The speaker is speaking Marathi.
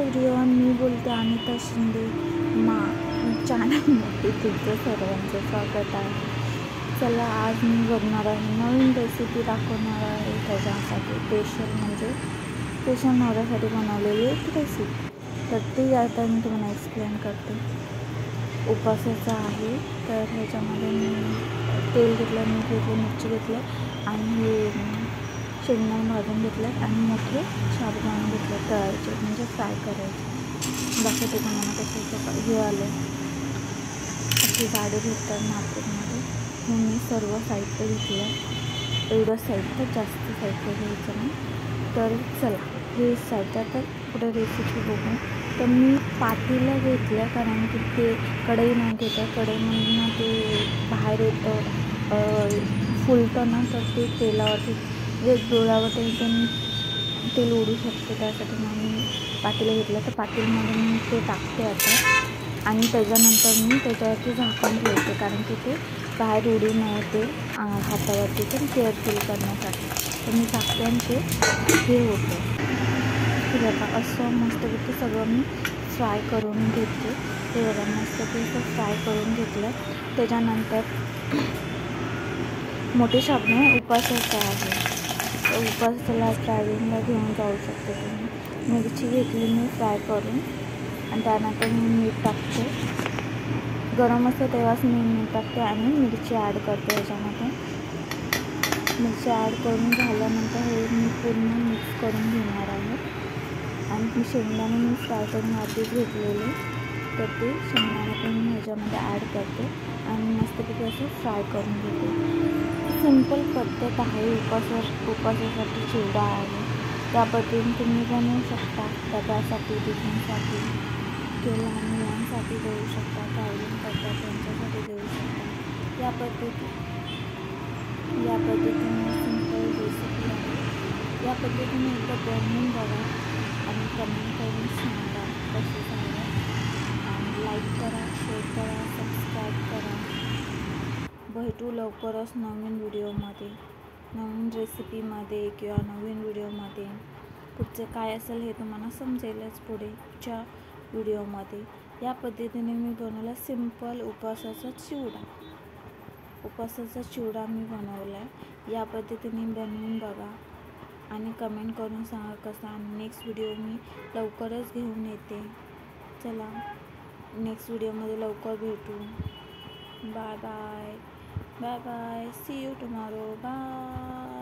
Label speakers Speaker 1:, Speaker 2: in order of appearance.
Speaker 1: एव्हरीवन, मी बोलते अनिता शिंदे चॅनलमध्ये तुमचं सर्वांचं स्वागत आहे. चला, आज मी बघणार आहे नवीन रेसिपी दाखवणार आहे. त्याच्यासाठी स्पेशल नवऱ्यासाठी बनवलेली एक रेसिपी. तर ती आता मी तुम्हाला एक्सप्लेन करते. उपवासाचा आहे. तर ह्याच्यामध्ये मी तेल घेतलं, मीठ घेतलं, मिरची घेतलं आणि शेंगदाणे भाजून घेतलं आणि मोठे साबुदाणे घेतले तळायचे, म्हणजे फ्राय करायचे. बाकी ते तुम्हाला कसं हे आलं अशी गाडी भेटतात मार्केटमध्ये. हे मी सर्व साहित्य घेतलं. एवढं साहित्य, जास्त साहित्य घ्यायचं नाही. तर चला, हे साहित्य तर पुढे रेसिपी बघू. तर मी पातेलं घेतलं, कारण की ते कढई नाही घेतं. कढईमधून ते बाहेर येतं, फुलतं ना, तर ते तेलावरती डोळ्यावर एकदम तेल उडू शकते. त्यासाठी मग मी पातेलं घेतलं. तर पातेल्यामध्ये मी ते टाकते आता, आणि त्याच्यानंतर मी त्याच्यावरती झाकण ठेवते, कारण की ते बाहेर उडू नये ते हातावरती पण केअरफुल करण्यासाठी. तर मी टाकते आणि ते हे होतं. हे बघा, असं मस्तपैकी सगळं मी फ्राय करून घेते. हे बघा, मस्तपैकी फ्राय करून घेतलं. त्याच्यानंतर मोठे साबणे उपवासाचा आहे. उपवासाला ट्रॅव्हलिंगला घेऊन जाऊ शकते तुम्ही. मिरची घेतली मी फ्राय करून, आणि त्यानंतर मी मीठ टाकते. गरम असतं तेव्हाच मी मीठ टाकते आणि मिरची ॲड करते ह्याच्यामध्ये. मिरची ॲड करून झाल्यानंतर हे मी पूर्ण मिक्स करून घेणार आहे. आणि शेंगदाणे मी फ्राय करून आधीच घेतलेले, तर ते शेंगदाणे पण मी ह्याच्यामध्ये ॲड करते आणि मस्तपैकी असं फ्राय करून घेते. सिंपल पद्धत आहे. उपवासासाठी चिवडा आहे. त्या पद्धतीने तुम्ही बनवू शकता. डब्यासाठी, टिफिनसाठी किंवा लहान मुलांसाठी देऊ शकता. ट्रॅव्हलिंग करतात त्यांच्यासाठी देऊ शकता. या पद्धतीने सिंपल रेसिपी आहे. या पद्धतीने एकदा बनवून बघा आणि कमेंट करून सांगा कशी झालं. आणि लाईक करा, शेअर करा, सबस्क्राईब करा. भेटू लवकरच नवीन व्हिडिओमध्ये, नवीन रेसिपीमध्ये किंवा नवीन व्हिडिओमध्ये. पुढचं काय असेल हे तुम्हाला समजेलच पुढेच्या व्हिडिओमध्ये. या पद्धतीने मी बनवला सिंपल उपवासाचा चिवडा मी बनवला आहे. या पद्धतीने बनवून बघा आणि कमेंट करून सांगा कसा. आणि नेक्स्ट व्हिडिओ मी लवकरच घेऊन येते. चला, नेक्स्ट व्हिडिओमध्ये लवकर भेटू. Bye bye. Bye bye. See you tomorrow. Bye.